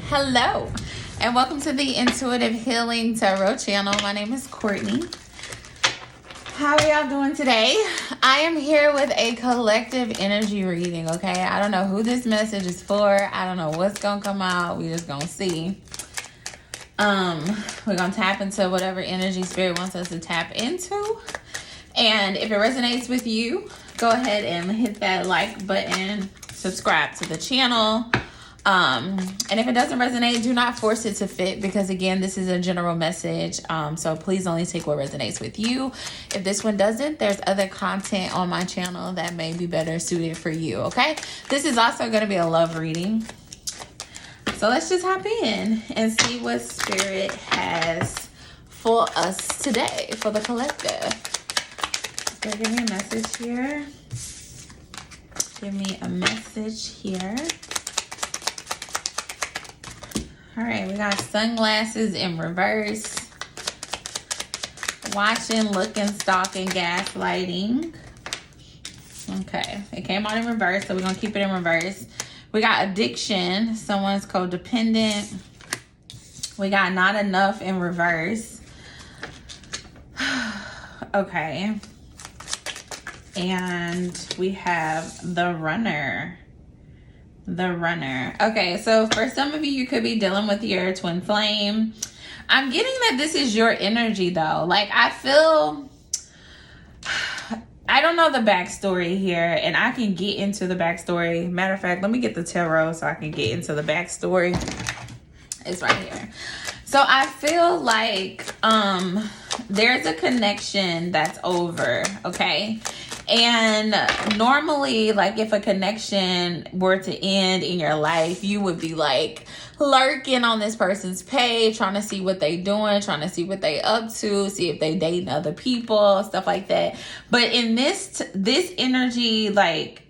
Hello, and welcome to the Intuitive Healing Tarot channel. My name is Courtney. How are y'all doing today? I am here with a collective energy reading, okay? I don't know who this message is for. I don't know what's going to come out. We're just going to see. We're going to tap into whatever energy Spirit wants us to tap into. And if it resonates with you, go ahead and hit that like button, subscribe to the channel. And if it doesn't resonate, do not force it to fit, because again, this is a general message. So please only take what resonates with you. If this one doesn't, there's other content on my channel that may be better suited for you. Okay. This is also going to be a love reading. So let's just hop in and see what Spirit has for us today for the collective. So give me a message here. Give me a message here. All right, we got sunglasses in reverse. Watching, looking, stalking, gaslighting. Okay, it came out in reverse, so we're going to keep it in reverse. We got addiction. Someone's codependent. We got not enough in reverse. Okay. And we have the runner. The runner. Okay, so for some of you, you could be dealing with your twin flame. I'm getting that this is your energy though. Like I don't know the backstory here, and I can get into the backstory. Matter of fact, let me get the tarot so I can get into the backstory. It's right here. So I feel like there's a connection that's over, okay? And normally, like if a connection were to end in your life, you would be like lurking on this person's page, trying to see what they doing, trying to see what they up to, see if they dating other people, stuff like that. But in this energy, like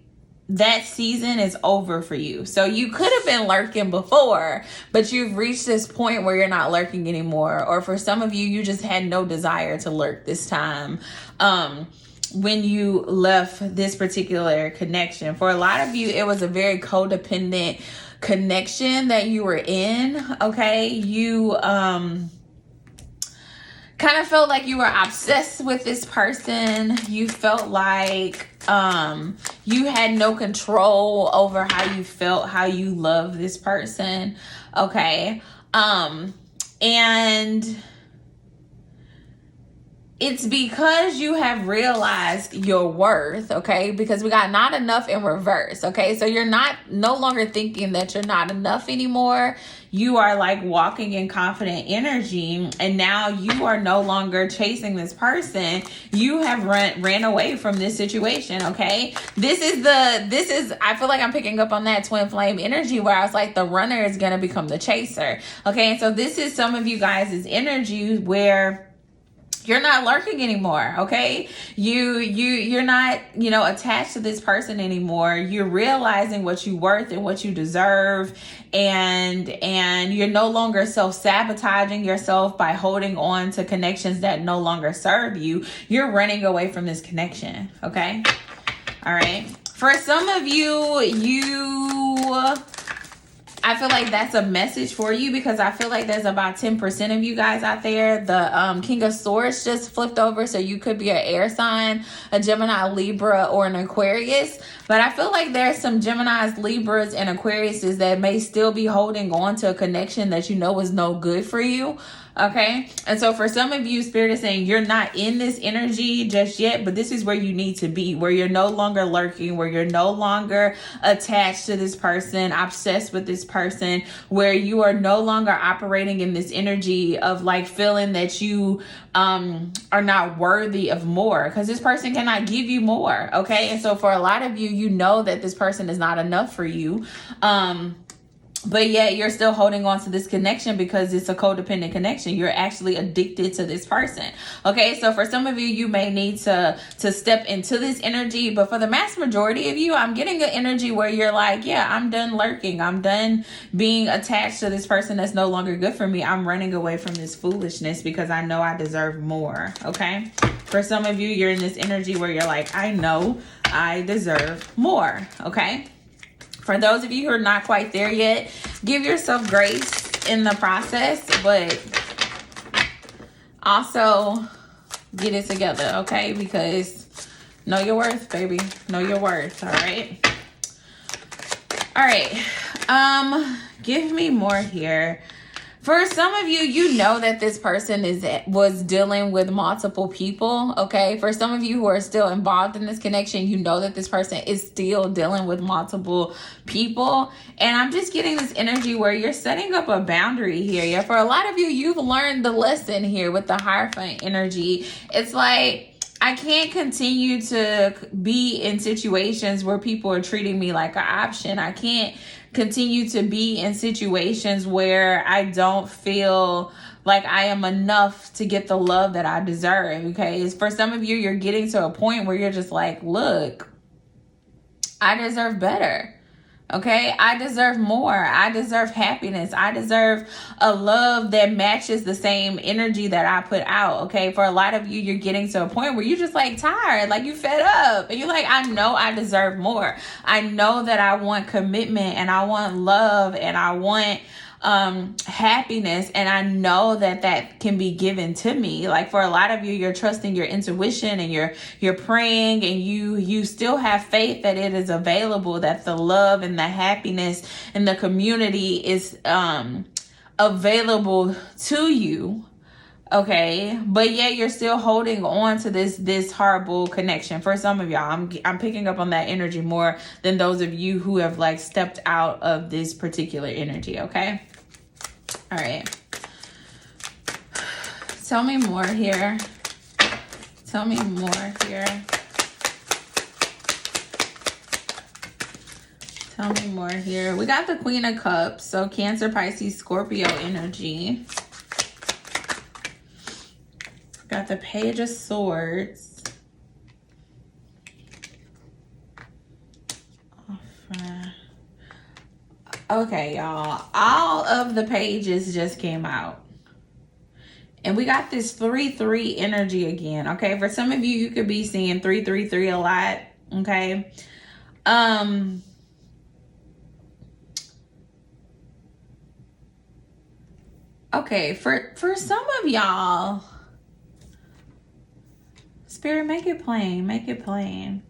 that season is over for you. So you could have been lurking before, but you've reached this point where you're not lurking anymore. Or for some of you, you just had no desire to lurk this time. When you left this particular connection. For a lot of you, it was a very codependent connection that you were in, okay? You kind of felt like you were obsessed with this person. You felt like you had no control over how you felt, how you loved this person, okay? And it's because you have realized your worth, okay? Because we got not enough in reverse, okay? So you're no longer thinking that you're not enough anymore. You are like walking in confident energy, and now you are no longer chasing this person. You have ran away from this situation, okay? This is I feel like I'm picking up on that twin flame energy where I was like, the runner is going to become the chaser, okay? And so this is some of you guys' energy where you're not lurking anymore, okay? You're not, attached to this person anymore. You're realizing what you're worth and what you deserve, and you're no longer self-sabotaging yourself by holding on to connections that no longer serve you. You're running away from this connection, okay? All right. For some of you, I feel like that's a message for you, because I feel like there's about 10% of you guys out there. The King of Swords just flipped over, so you could be an air sign, a Gemini, Libra, or an Aquarius. But I feel like there's some Geminis, Libras, and Aquariuses that may still be holding on to a connection that you know is no good for you. Okay. And so for some of you, Spirit is saying you're not in this energy just yet, but this is where you need to be, where you're no longer lurking, where you're no longer attached to this person, obsessed with this person, where you are no longer operating in this energy of like feeling that you are not worthy of more, because this person cannot give you more. Okay. And so for a lot of you, you know that this person is not enough for you. But yet you're still holding on to this connection because it's a codependent connection. You're actually addicted to this person. Okay, so for some of you, you may need to step into this energy. But for the mass majority of you, I'm getting an energy where you're like, yeah, I'm done lurking. I'm done being attached to this person that's no longer good for me. I'm running away from this foolishness because I know I deserve more. Okay, for some of you, you're in this energy where you're like, I know I deserve more. Okay. For those of you who are not quite there yet, give yourself grace in the process, but also get it together, okay? Because know your worth, baby. Know your worth, all right? All right. Give me more here. For some of you, you know that this person was dealing with multiple people, okay? For some of you who are still involved in this connection, you know that this person is still dealing with multiple people. And I'm just getting this energy where you're setting up a boundary here. Yeah, for a lot of you, you've learned the lesson here with the Hierophant energy. It's like, I can't continue to be in situations where people are treating me like an option. I can't continue to be in situations where I don't feel like I am enough to get the love that I deserve, okay? For some of you, you're getting to a point where you're just like, look, I deserve better. Okay, I deserve more. I deserve happiness. I deserve a love that matches the same energy that I put out. Okay, for a lot of you, you're getting to a point where you're just like tired, like you fed up. And you're like, I know I deserve more. I know that I want commitment and I want love and I want happiness, and I know that can be given to me. Like for a lot of you, you're trusting your intuition and you're praying, and you still have faith that it is available, that the love and the happiness and the community is available to you. Okay, but yet you're still holding on to this horrible connection. For some of y'all, I'm picking up on that energy more than those of you who have like stepped out of this particular energy. Okay. All right. Tell me more here. Tell me more here. Tell me more here. We got the Queen of Cups. So Cancer, Pisces, Scorpio energy. Got the Page of Swords. Okay, y'all. All of the pages just came out. And we got this 3-3 energy again. Okay, for some of you, you could be seeing 3-3-3 a lot. Okay. Okay, for some of y'all, Spirit, make it plain. Make it plain.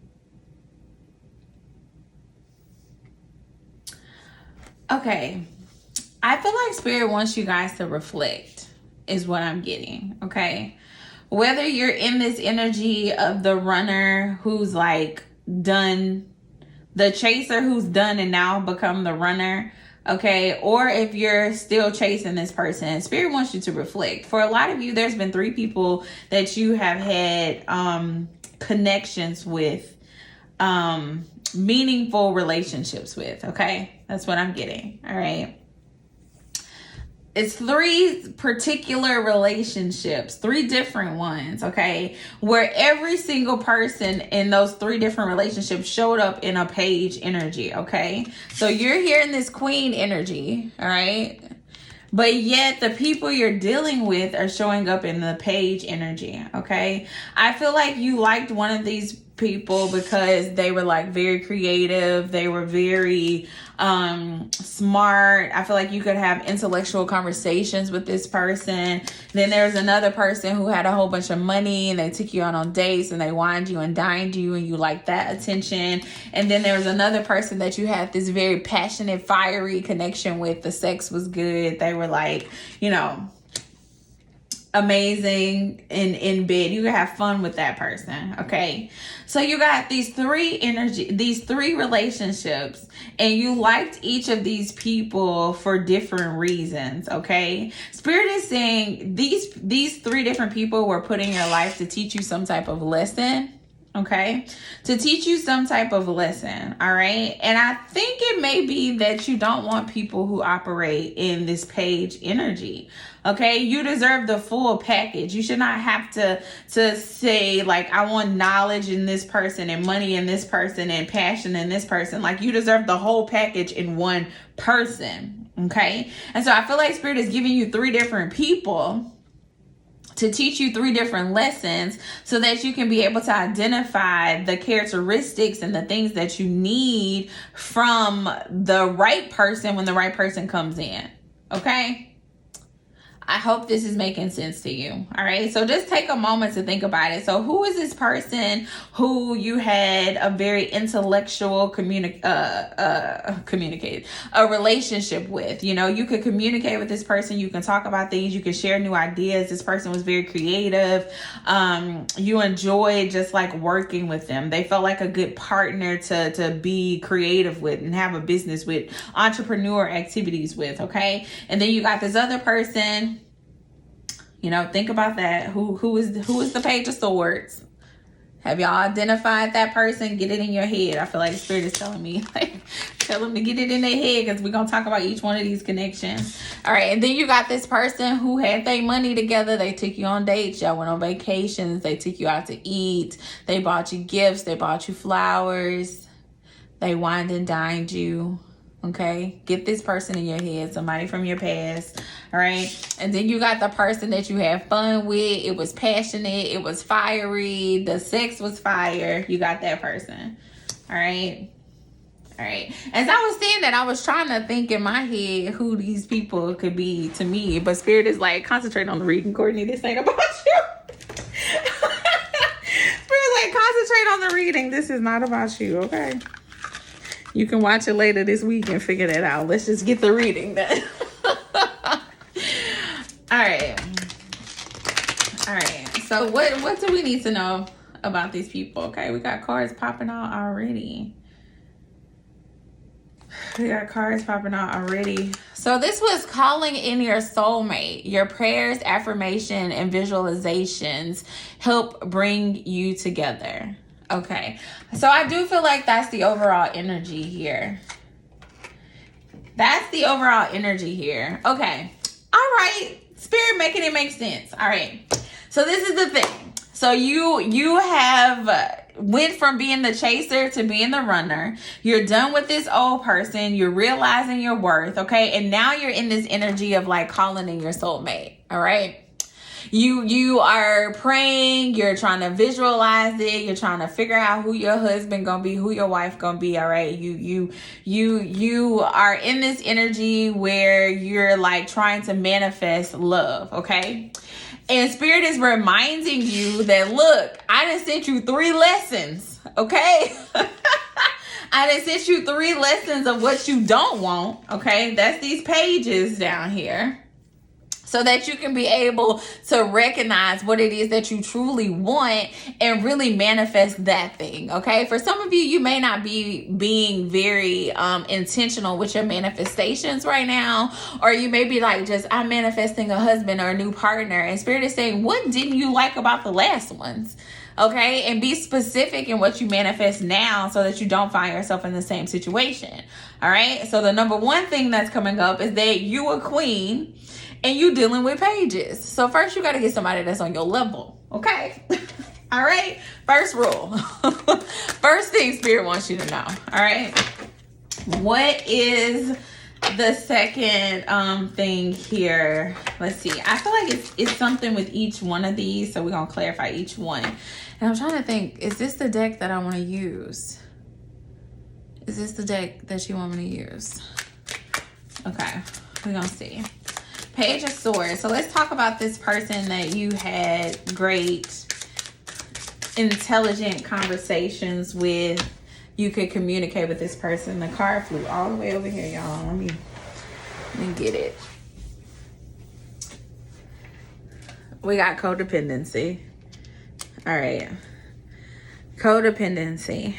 Okay, I feel like Spirit wants you guys to reflect is what I'm getting, okay? Whether you're in this energy of the runner who's like done, the chaser who's done and now become the runner, okay? Or if you're still chasing this person, Spirit wants you to reflect. For a lot of you, there's been 3 people that you have had connections with, meaningful relationships with, okay? That's what I'm getting, all right? It's 3 particular relationships, 3 different ones, okay? Where every single person in those 3 different relationships showed up in a page energy, okay? So you're here in this queen energy, all right? But yet the people you're dealing with are showing up in the page energy, okay? I feel like you liked one of these people because they were like very creative. They were very smart. I feel like you could have intellectual conversations with this person. Then there's another person who had a whole bunch of money and they took you out on dates and they wined you and dined you and you liked that attention. And then there was another person that you had this very passionate, fiery connection with. The sex was good. They were like, you know, amazing in bed. You can have fun with that person, okay? So you got these 3 relationships, and you liked each of these people for different reasons, okay? Spirit is saying these 3 different people were put in your life to teach you some type of lesson, okay? To teach you some type of lesson, all right? And I think it may be that you don't want people who operate in this page energy, okay? You deserve the full package. You should not have to say, like, I want knowledge in this person and money in this person and passion in this person. Like, you deserve the whole package in one person, okay? And so I feel like Spirit is giving you 3 different people to teach you 3 different lessons so that you can be able to identify the characteristics and the things that you need from the right person when the right person comes in. Okay? I hope this is making sense to you. All right. So just take a moment to think about it. So who is this person who you had a very intellectual a relationship with? You know, you could communicate with this person. You can talk about things. You can share new ideas. This person was very creative. You enjoyed just like working with them. They felt like a good partner to be creative with and have a business with, entrepreneur activities with. Okay. And then you got this other person. You know, think about that. Who is the Page of Swords? Have y'all identified that person? Get it in your head. I feel like the Spirit is telling me, like, tell them to get it in their head, because we're going to talk about each one of these connections. All right. And then you got this person who had their money together. They took you on dates. Y'all went on vacations. They took you out to eat. They bought you gifts. They bought you flowers. They wined and dined you. Okay, get this person in your head, somebody from your past. All right. And then you got the person that you had fun with. It was passionate. It was fiery. The sex was fire. You got that person. All right. All right. As I was saying that, I was trying to think in my head who these people could be to me. But Spirit is like, concentrate on the reading, Courtney. This ain't about you. Spirit's like, concentrate on the reading. This is not about you. Okay. You can watch it later this week and figure that out. Let's just get the reading done. All right. All right. So what do we need to know about these people? Okay, we got cards popping out already. So this was calling in your soulmate. Your prayers, affirmation, and visualizations help bring you together. Okay, so I do feel like that's the overall energy here. Okay, all right. Spirit making it make sense. All right, so this is the thing. So you have went from being the chaser to being the runner. You're done with this old person. You're realizing your worth. Okay, and now you're in this energy of like calling in your soulmate. All right. You are praying, you're trying to visualize it, you're trying to figure out who your husband gonna be, who your wife gonna be. All right, you are in this energy where you're like trying to manifest love. Okay, and Spirit is reminding you that, look, I done sent you 3 lessons. Okay. I done sent you 3 lessons of what you don't want. Okay, that's these pages down here, so that you can be able to recognize what it is that you truly want and really manifest that thing. Okay. For some of you, you may not be being very intentional with your manifestations right now. Or you may be like, I'm manifesting a husband or a new partner. And Spirit is saying, what didn't you like about the last ones? Okay. And be specific in what you manifest now so that you don't find yourself in the same situation. All right. So the number 1 thing that's coming up is that you a queen and you dealing with pages. So first you got to get somebody that's on your level. Okay. All right. First rule. First thing Spirit wants you to know. All right. What is the second thing here? Let's see. I feel like it's something with each one of these. So we're going to clarify each one. And I'm trying to think, is this the deck that I want to use? Is this the deck that you want me to use? Okay. We're going to see. Page of Swords. So let's talk about this person that you had great, intelligent conversations with. You could communicate with this person. The card flew all the way over here, y'all. Let me get it. We got codependency. All right. Codependency.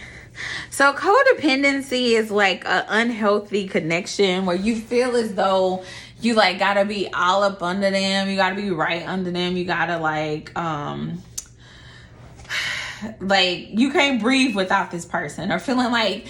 So codependency is like an unhealthy connection where you feel as though you like gotta be all up under them. You gotta be right under them. You gotta like you can't breathe without this person, or feeling like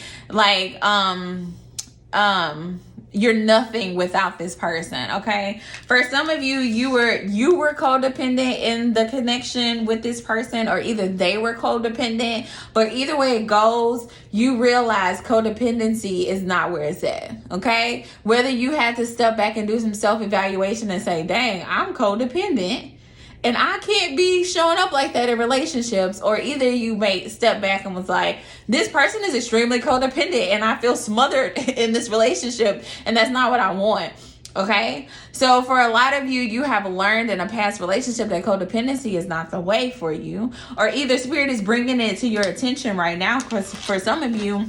you're nothing without this person. Okay. For some of you, you were codependent in the connection with this person, or either they were codependent, but either way it goes, you realize codependency is not where it's at. Okay. Whether you had to step back and do some self-evaluation and say, dang, I'm codependent, And I can't be showing up like that in relationships. Or either you may step back and was like, this person is extremely codependent and I feel smothered in this relationship, and that's not what I want. Okay, so for a lot of you, you have learned in a past relationship that codependency is not the way for you, or either spirit is bringing it to your attention right now. Because for some of you,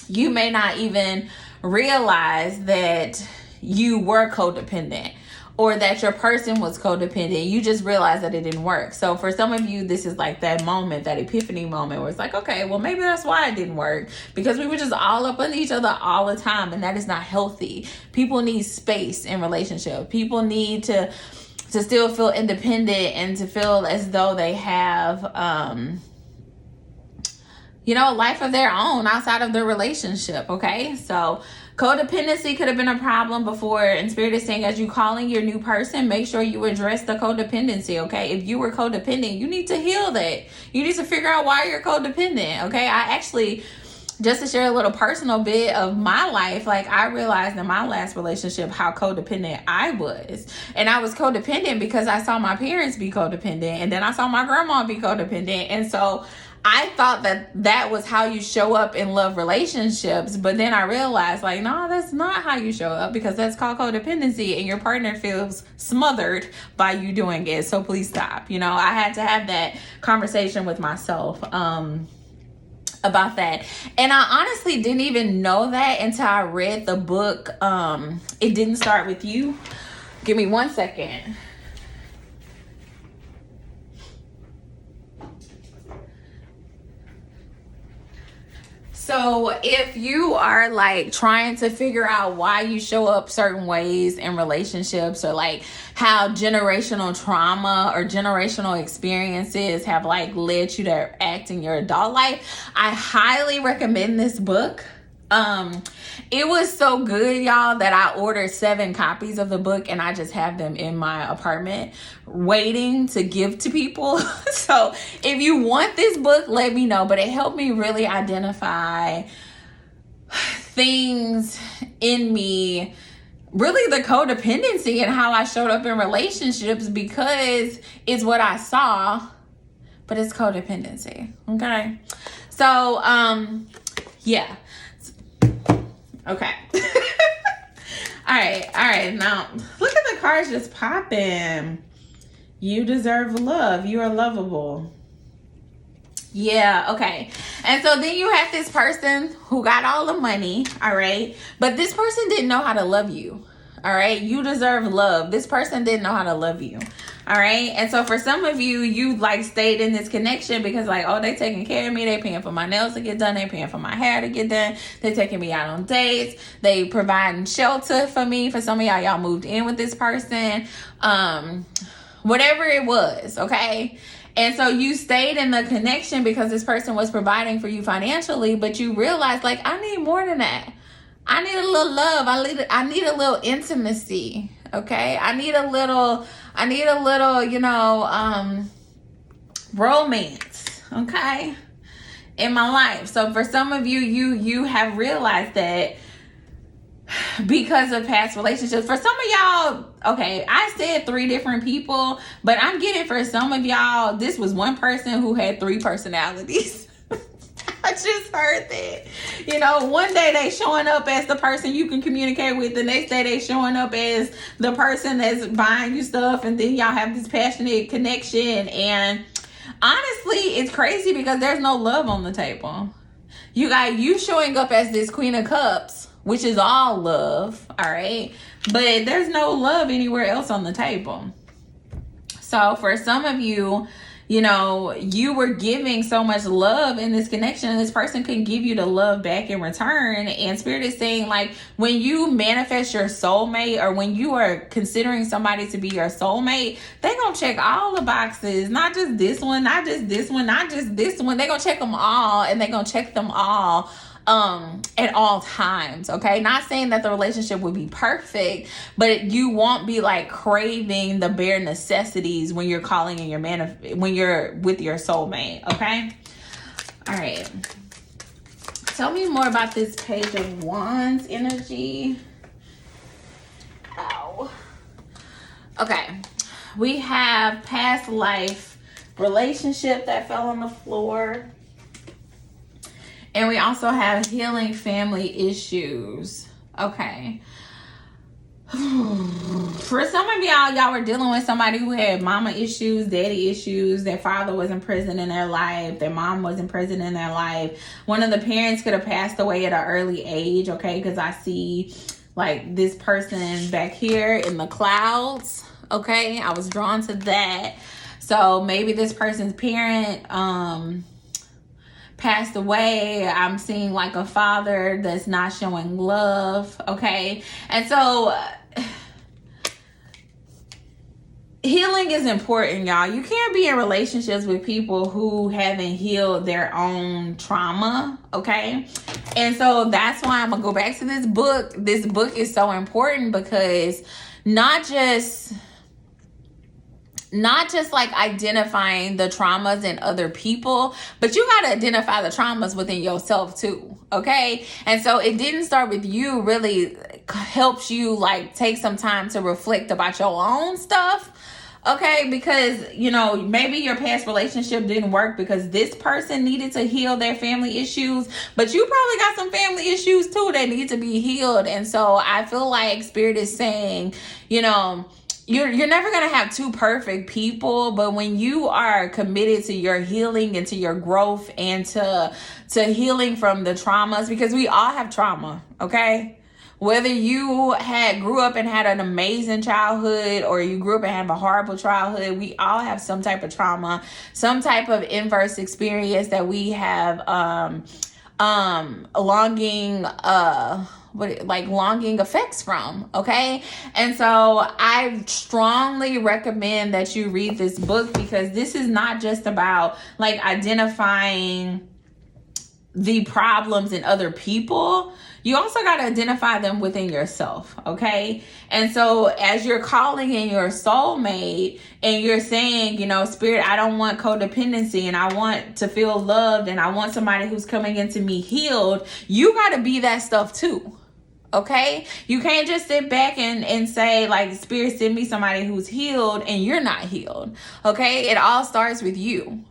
you may not even realize that you were codependent, or that your person was codependent. You just realized that it didn't work. So for some of you, this is like that moment, that epiphany moment where it's like, okay, well, maybe that's why it didn't work, because we were just all up on each other all the time, and that is not healthy. People need space in relationship. People need to still feel independent and to feel as though they have, a life of their own outside of their relationship. Okay, so codependency could have been a problem before, and spirit is saying, as you calling your new person, make sure you address the codependency. Okay, if you were codependent, you need to heal that. You need to figure out why you're codependent. Okay, I actually, just to share a little personal bit of my life, like I realized in my last relationship how codependent I was. And I was codependent because I saw my parents be codependent, and then I saw my grandma be codependent. And so I thought that was how you show up in love relationships. But then I realized, like, no, that's not how you show up, because that's called codependency, and your partner feels smothered by you doing it. So please stop. I had to have that conversation with myself about that. And I honestly didn't even know that until I read the book, It Didn't Start With You. Give me 1 second. So if you are like trying to figure out why you show up certain ways in relationships, or like how generational trauma or generational experiences have like led you to act in your adult life, I highly recommend this book. It was so good, y'all, that I ordered 7 copies of the book, and I just have them in my apartment waiting to give to people. So if you want this book, let me know. But it helped me really identify things in me, really the codependency and how I showed up in relationships, because it's what I saw, but it's codependency. Okay. So, yeah. Okay. All right. Now, look at the cards just popping. You deserve love. You are lovable. Yeah, okay. And so then you have this person who got all the money, all right? But this person didn't know how to love you, all right? You deserve love. This person didn't know how to love you, all right? And so for some of you, you like stayed in this connection because like, oh, they taking care of me. They paying for my nails to get done. They paying for my hair to get done. They taking me out on dates. They providing shelter for me. For some of y'all moved in with this person. Whatever it was, okay? And so you stayed in the connection because this person was providing for you financially, but you realized like, I need more than that. I need a little love. I need a little intimacy. Okay. I need a little, romance. Okay. In my life. So for some of you, you have realized that because of past relationships. For some of y'all, okay, I said 3 different people, but I'm getting for some of y'all, this was one person who had 3 personalities. I just heard that. One day they showing up as the person you can communicate with. The next day they showing up as the person that's buying you stuff. And then y'all have this passionate connection. And honestly, it's crazy because there's no love on the table. You got you showing up as this Queen of Cups, which is all love, all right? But there's no love anywhere else on the table. So for some of you, you were giving so much love in this connection, and this person couldn't give you the love back in return. And Spirit is saying, like, when you manifest your soulmate, or when you are considering somebody to be your soulmate, they gonna check all the boxes, not just this one, not just this one, not just this one. They gonna check them all, and they gonna check them all at all times. Okay, not saying that the relationship would be perfect, but you won't be like craving the bare necessities when you're calling in when you're with your soulmate. Okay, all right, tell me more about this Page of Wands energy. Ow. Okay, We have past life relationship that fell on the floor. And we also have healing family issues. Okay. For some of y'all were dealing with somebody who had mama issues, daddy issues. Their father wasn't present in their life. Their mom wasn't present in their life. One of the parents could have passed away at an early age, okay? Because I see like this person back here in the clouds, okay? I was drawn to that. So maybe this person's parent passed away. I'm seeing like a father that's not showing love, okay? And so healing is important, y'all. You can't be in relationships with people who haven't healed their own trauma, okay? And so that's why I'm gonna go back to this book. This book is so important because not just like identifying the traumas in other people, but you got to identify the traumas within yourself too, okay? And so it didn't start with you, really helps you like take some time to reflect about your own stuff, okay? Because, you know, maybe your past relationship didn't work because this person needed to heal their family issues, but you probably got some family issues too that need to be healed. And so I feel like Spirit is saying, you know, you're never going to have two perfect people, but when you are committed to your healing and to your growth and to healing from the traumas, because we all have trauma, okay? Whether you grew up and had an amazing childhood or you grew up and had a horrible childhood, we all have some type of trauma, some type of inverse experience that we have longing effects from, okay? And so I strongly recommend that you read this book because this is not just about like identifying the problems in other people. You also got to identify them within yourself, okay? And so as you're calling in your soulmate and you're saying, you know, Spirit, I don't want codependency and I want to feel loved and I want somebody who's coming into me healed, you got to be that stuff too. Okay, you can't just sit back and say like, Spirit, send me somebody who's healed and you're not healed. Okay, it all starts with you.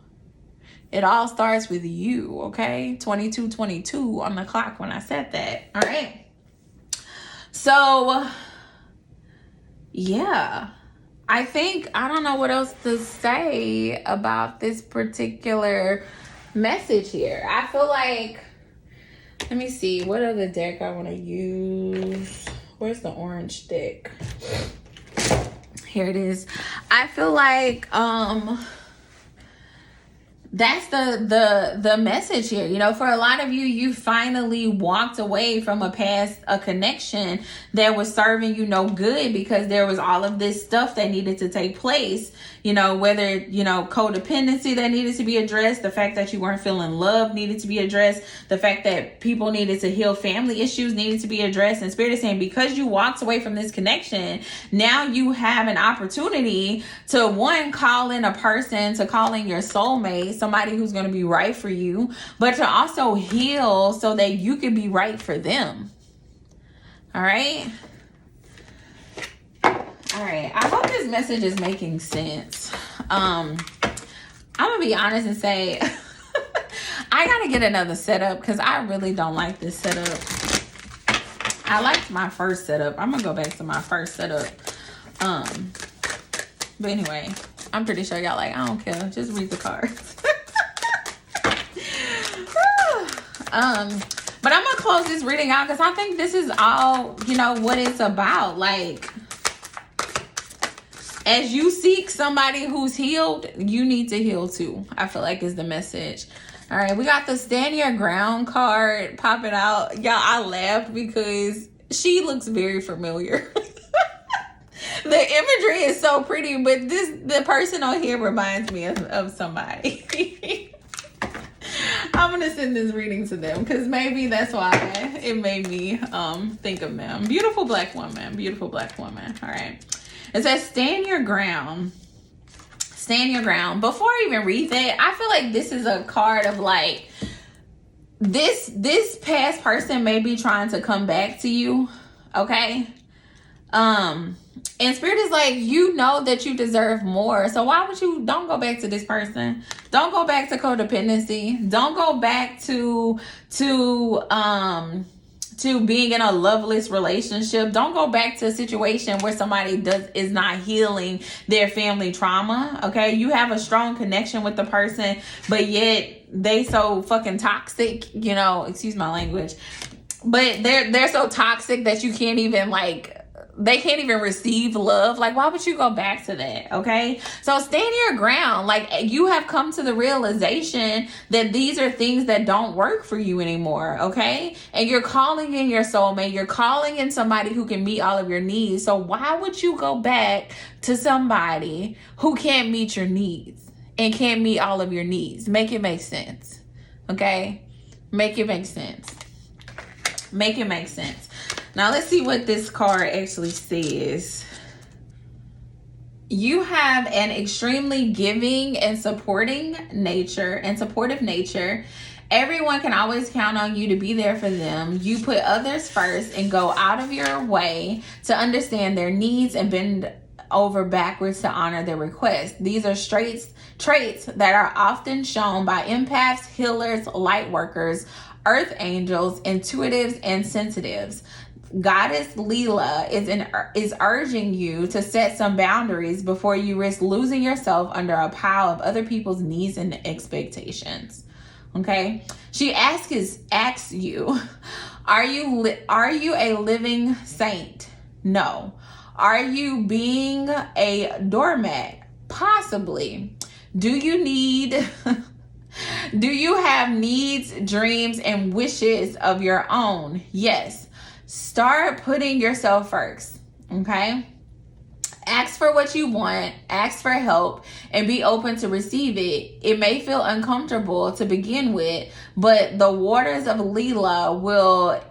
It all starts with you. Okay, 22:22 on the clock when I said that. All right. So yeah, I think I don't know what else to say about this particular message here. I feel like, let me see what other deck I want to use. Where's the orange deck? Here it is. I feel like that's the message here. You know, for a lot of you, you finally walked away from a connection that was serving you no good because there was all of this stuff that needed to take place. You know, whether, you know, codependency that needed to be addressed, the fact that you weren't feeling love needed to be addressed, the fact that people needed to heal family issues needed to be addressed. And Spirit is saying, because you walked away from this connection, now you have an opportunity to, one, call in a person, to call in your soulmate, somebody who's going to be right for you, but to also heal so that you can be right for them. All right. All right, I hope this message is making sense. I'm gonna be honest and say I gotta get another setup because I really don't like this setup. I liked my first setup. I'm gonna go back to my first setup. But anyway, I'm pretty sure y'all like, I don't care, just read the cards. But I'm gonna close this reading out because I think this is all, you know, what it's about. Like, as you seek somebody who's healed, you need to heal too. I feel like is the message. All right, we got the Stand Your Ground card popping out. Y'all, I laughed because she looks very familiar. The imagery is so pretty, but the person on here reminds me of somebody. I'm going to send this reading to them because maybe that's why it made me think of them. Beautiful black woman. Beautiful black woman. All right. It says, stand your ground. Stand your ground. Before I even read that, I feel like this is a card of like, this past person may be trying to come back to you. Okay. And Spirit is like, you know that you deserve more. So why would you, don't go back to this person. Don't go back to codependency. Don't go back to being in a loveless relationship. Don't go back to a situation where somebody is not healing their family trauma. Okay. You have a strong connection with the person, but yet they so fucking toxic, you know, excuse my language, but they're so toxic that you can't even they can't even receive love. Like, why would you go back to that? Okay. So stand your ground. Like, you have come to the realization that these are things that don't work for you anymore. Okay. And you're calling in your soulmate. You're calling in somebody who can meet all of your needs. So why would you go back to somebody who can't meet your needs and can't meet all of your needs? Make it make sense. Okay. Make it make sense. Make it make sense. Now, let's see what this card actually says. You have an extremely giving and supportive nature. Everyone can always count on you to be there for them. You put others first and go out of your way to understand their needs and bend over backwards to honor their requests. These are traits that are often shown by empaths, healers, light workers, earth angels, intuitives, and sensitives. Goddess Leela is urging you to set some boundaries before you risk losing yourself under a pile of other people's needs and expectations. Okay? She asks you, are you a living saint? No. Are you being a doormat? Possibly. Do you have needs, dreams, and wishes of your own? Yes. Start putting yourself first, okay? Ask for what you want, ask for help, and be open to receive it. It may feel uncomfortable to begin with, but the waters of Leela will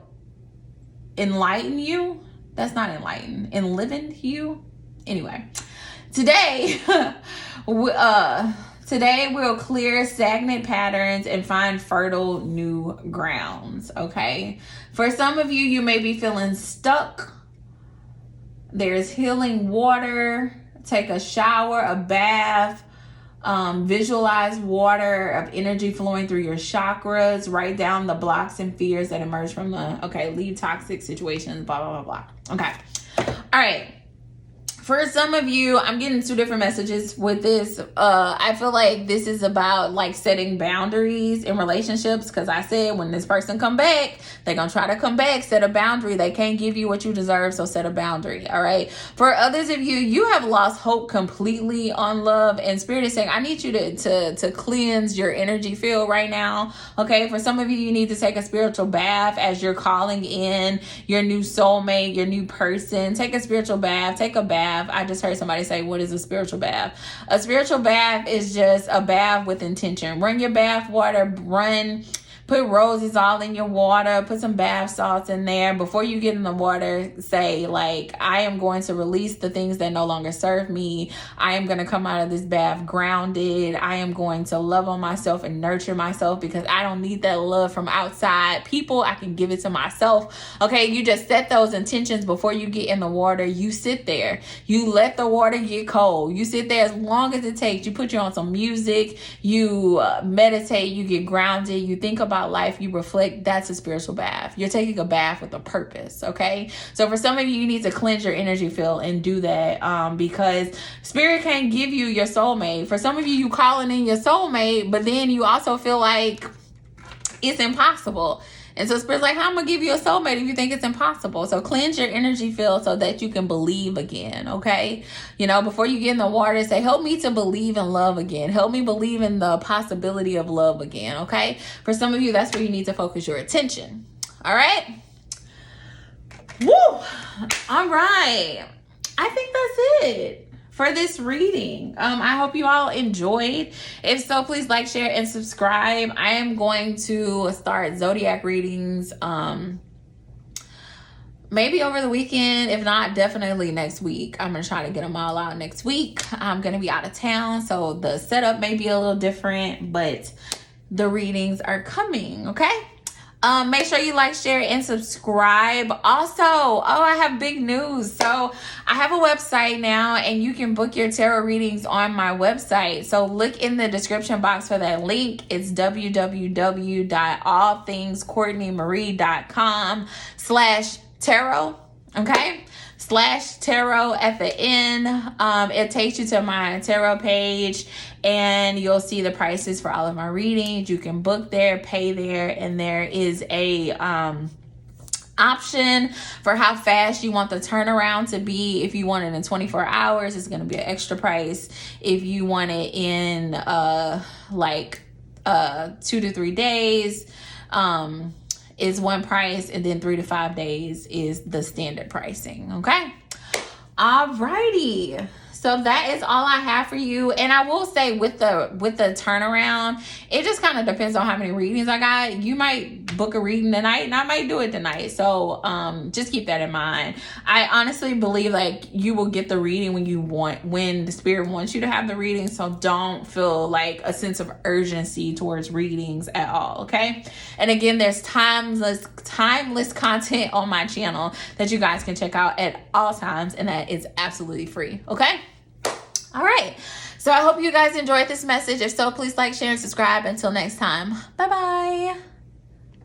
enlighten you. That's not enlighten, enliven you. Anyway, today, today we'll clear stagnant patterns and find fertile new grounds, okay? For some of you, you may be feeling stuck. There's healing water. Take a shower, a bath. Visualize water of energy flowing through your chakras. Write down the blocks and fears that emerge from leave toxic situations, blah, blah, blah, blah. Okay. All right. For some of you, I'm getting two different messages with this. I feel like this is about like setting boundaries in relationships, because I said when this person come back, they're going to try to come back, set a boundary. They can't give you what you deserve, so set a boundary, all right? For others of you, you have lost hope completely on love, and Spirit is saying, I need you to cleanse your energy field right now, okay? For some of you, you need to take a spiritual bath as you're calling in your new soulmate, your new person. Take a spiritual bath, take a bath. I just heard somebody say, what is a spiritual bath? A spiritual bath is just a bath with intention. Run your bath water, put roses all in your water, put some bath salts in there. Before you get in the water, say like, I am going to release the things that no longer serve me. I am going to come out of this bath grounded. I am going to love on myself and nurture myself, because I don't need that love from outside people. I can give it to myself. Okay, you just set those intentions before you get in the water. You sit there. You let the water get cold. You sit there as long as it takes. You put you on some music. You meditate. You get grounded. You think about life, you reflect. That's a spiritual bath. You're taking a bath with a purpose, okay? So for some of you, you need to cleanse your energy field and do that, because Spirit can't give you your soulmate. For some of you, you calling in your soulmate, but then you also feel like it's impossible. And so Spirit's like, how am I gonna give you a soulmate if you think it's impossible? So cleanse your energy field so that you can believe again, okay? You know, before you get in the water, say, help me to believe in love again. Help me believe in the possibility of love again, okay? For some of you, that's where you need to focus your attention, all right? Woo! All right. I think that's it for this reading. I hope you all enjoyed. If so, please like, share, and subscribe. I am going to start zodiac readings maybe over the weekend. If not, definitely next week. I'm going to try to get them all out next week. I'm going to be out of town, so the setup may be a little different, but the readings are coming, okay? Make sure you like, share, and subscribe. Also, I have big news. So I have a website now, and you can book your tarot readings on my website. So look in the description box for that link. It's www.allthingscourtneymarie.com/tarot. Okay? /tarot at the end. It takes you to my tarot page, and you'll see the prices for all of my readings. You can book there, pay there, and there is a option for how fast you want the turnaround to be. If you want it in 24 hours, it's going to be an extra price. If you want it in 2 to 3 days, is one price, and then 3 to 5 days is the standard pricing. Okay. Alrighty. So that is all I have for you. And I will say with the turnaround, it just kind of depends on how many readings I got. You might book a reading tonight, and I might do it tonight. So just keep that in mind. I honestly believe like you will get the reading when the spirit wants you to have the reading. So don't feel like a sense of urgency towards readings at all. Okay. And again, there's timeless content on my channel that you guys can check out at all times, and that is absolutely free. Okay. All right. So I hope you guys enjoyed this message. If so, please like, share, and subscribe. Until next time. Bye-bye.